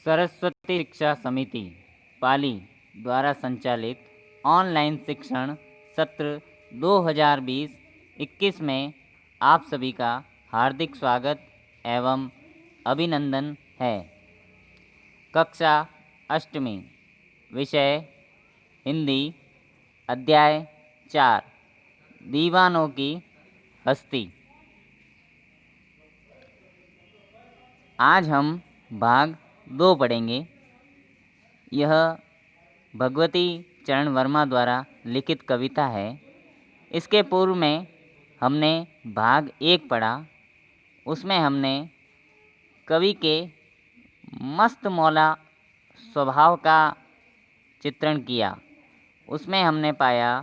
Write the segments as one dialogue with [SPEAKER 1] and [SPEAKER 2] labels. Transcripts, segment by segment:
[SPEAKER 1] सरस्वती शिक्षा समिति पाली द्वारा संचालित ऑनलाइन शिक्षण सत्र 2020-21 में आप सभी का हार्दिक स्वागत एवं अभिनंदन है। कक्षा अष्टमी, विषय हिंदी, अध्याय 4, दीवानों की हस्ती। आज हम भाग 2 पढ़ेंगे। यह भगवती चरण वर्मा द्वारा लिखित कविता है। इसके पूर्व में हमने भाग 1 पढ़ा। उसमें हमने कवि के मस्त मौला स्वभाव का चित्रण किया। उसमें हमने पाया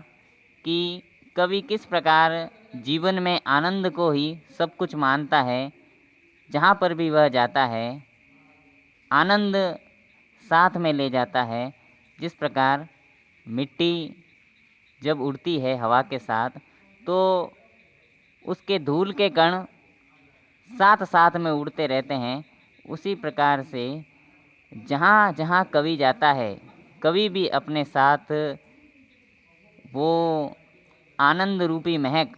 [SPEAKER 1] कि कवि किस प्रकार जीवन में आनंद को ही सब कुछ मानता है। जहाँ पर भी वह जाता है आनंद साथ में ले जाता है। जिस प्रकार मिट्टी जब उड़ती है हवा के साथ तो उसके धूल के कण साथ साथ में उड़ते रहते हैं, उसी प्रकार से जहाँ जहाँ कवि जाता है कवि भी अपने साथ वो आनंद रूपी महक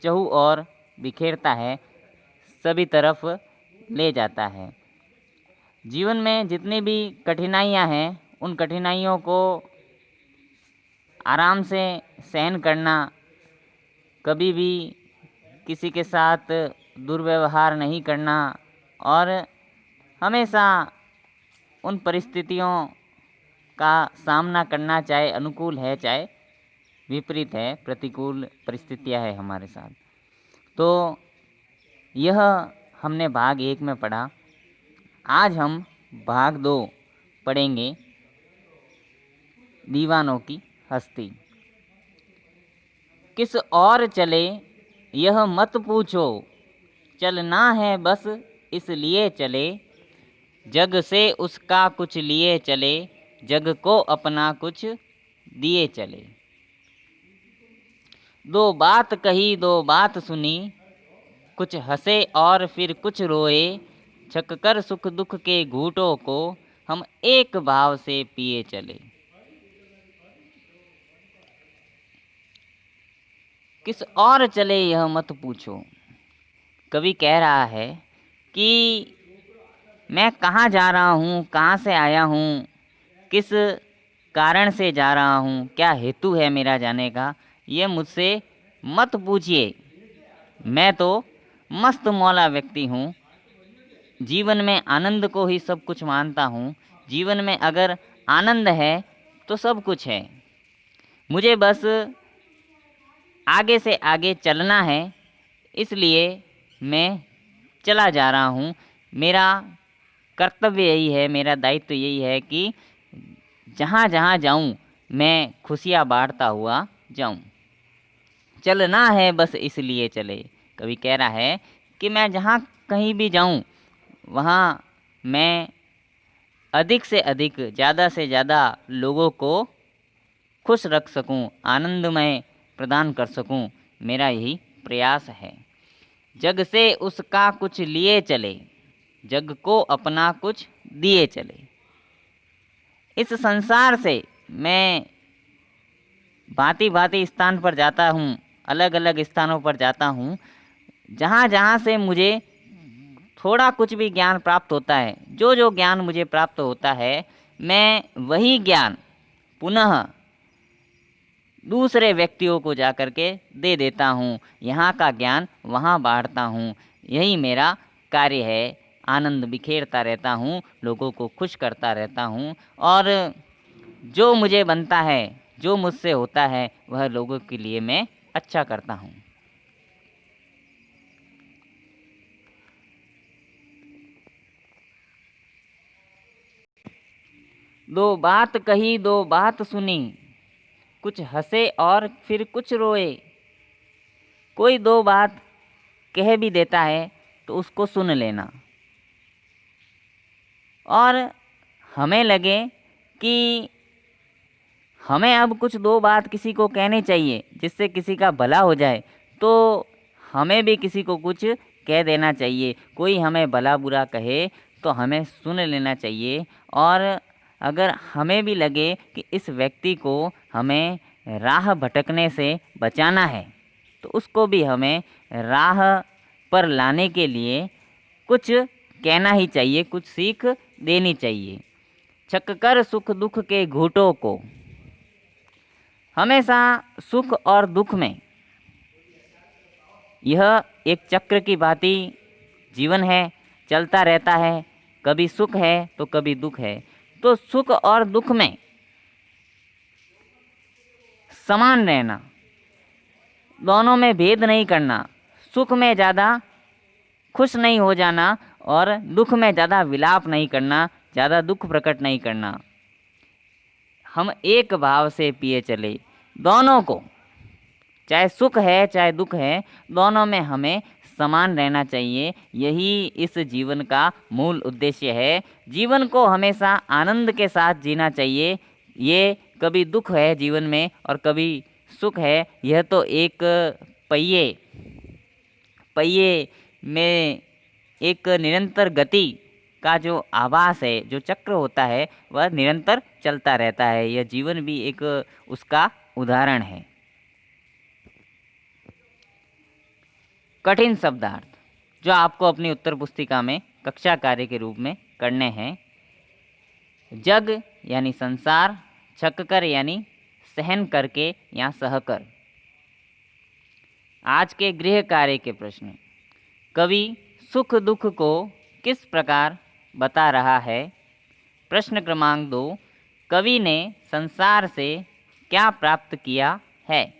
[SPEAKER 1] चहु और बिखेरता है, सभी तरफ ले जाता है। जीवन में जितनी भी कठिनाइयाँ हैं उन कठिनाइयों को आराम से सहन करना, कभी भी किसी के साथ दुर्व्यवहार नहीं करना और हमेशा उन परिस्थितियों का सामना करना, चाहे अनुकूल है चाहे विपरीत है, प्रतिकूल परिस्थितियां है हमारे साथ। तो यह हमने भाग 1 में पढ़ा। आज हम भाग 2 पढ़ेंगे, दीवानों की हस्ती। किस और चले यह मत पूछो, चलना है बस इसलिए चले, जग से उसका कुछ लिए चले, जग को अपना कुछ दिए चले। दो बात कही दो बात सुनी, कुछ हंसे और फिर कुछ रोए, छक कर सुख दुख के घूंटों को हम एक भाव से पिए चले। किस और चले यह मत पूछो। कवि कह रहा है कि मैं कहाँ जा रहा हूँ, कहाँ से आया हूँ, किस कारण से जा रहा हूँ, क्या हेतु है मेरा जाने का, ये मुझसे मत पूछिए। मैं तो मस्त मौला व्यक्ति हूँ। जीवन में आनंद को ही सब कुछ मानता हूँ। जीवन में अगर आनंद है तो सब कुछ है। मुझे बस आगे से आगे चलना है, इसलिए मैं चला जा रहा हूँ। मेरा कर्तव्य यही है, मेरा दायित्व यही है कि जहाँ जहाँ जाऊँ मैं खुशियाँ बांटता हुआ जाऊँ। चलना है बस इसलिए चले। कवि कह रहा है कि मैं जहाँ कहीं भी जाऊँ वहाँ मैं अधिक से अधिक, ज़्यादा से ज़्यादा लोगों को खुश रख सकूं, आनंदमय प्रदान कर सकूं, मेरा यही प्रयास है। जग से उसका कुछ लिए चले, जग को अपना कुछ दिए चले। इस संसार से मैं भांति भांति स्थान पर जाता हूँ, अलग अलग स्थानों पर जाता हूँ। जहाँ जहाँ से मुझे थोड़ा कुछ भी ज्ञान प्राप्त होता है, जो जो ज्ञान मुझे प्राप्त होता है, मैं वही ज्ञान पुनः दूसरे व्यक्तियों को जा कर के दे देता हूँ। यहाँ का ज्ञान वहाँ बांटता हूँ। यही मेरा कार्य है। आनंद बिखेरता रहता हूँ, लोगों को खुश करता रहता हूँ और जो मुझे बनता है, जो मुझसे होता है, वह लोगों के लिए मैं अच्छा करता हूँ। दो बात कही दो बात सुनी, कुछ हंसे और फिर कुछ रोए। कोई दो बात कह भी देता है तो उसको सुन लेना और हमें लगे कि हमें अब कुछ दो बात किसी को कहनी चाहिए जिससे किसी का भला हो जाए, तो हमें भी किसी को कुछ कह देना चाहिए। कोई हमें भला बुरा कहे तो हमें सुन लेना चाहिए। और अगर हमें भी लगे कि इस व्यक्ति को हमें राह भटकने से बचाना है, तो उसको भी हमें राह पर लाने के लिए कुछ कहना ही चाहिए, कुछ सीख देनी चाहिए। छक कर सुख दुख के घूंटों को, हमेशा सुख और दुख में यह एक चक्र की भांति जीवन है, चलता रहता है। कभी सुख है तो कभी दुख है, तो सुख और दुख में समान रहना, दोनों में भेद नहीं करना, सुख में ज़्यादा खुश नहीं हो जाना और दुख में ज़्यादा विलाप नहीं करना, ज़्यादा दुख प्रकट नहीं करना। हम एक भाव से पिए चले, दोनों को, चाहे सुख है चाहे दुख है, दोनों में हमें समान रहना चाहिए। यही इस जीवन का मूल उद्देश्य है। जीवन को हमेशा आनंद के साथ जीना चाहिए। ये कभी दुख है जीवन में और कभी सुख है, यह तो एक पहिए में एक निरंतर गति का जो आभास है, जो चक्र होता है, वह निरंतर चलता रहता है। यह जीवन भी एक उसका उदाहरण है। कठिन शब्दार्थ जो आपको अपनी उत्तर पुस्तिका में कक्षा कार्य के रूप में करने हैं। जग यानी संसार, छककर यानी सहन करके या सहकर। आज के गृह कार्य के प्रश्न। कवि सुख दुख को किस प्रकार बता रहा है? प्रश्न क्रमांक 2, कवि ने संसार से क्या प्राप्त किया है?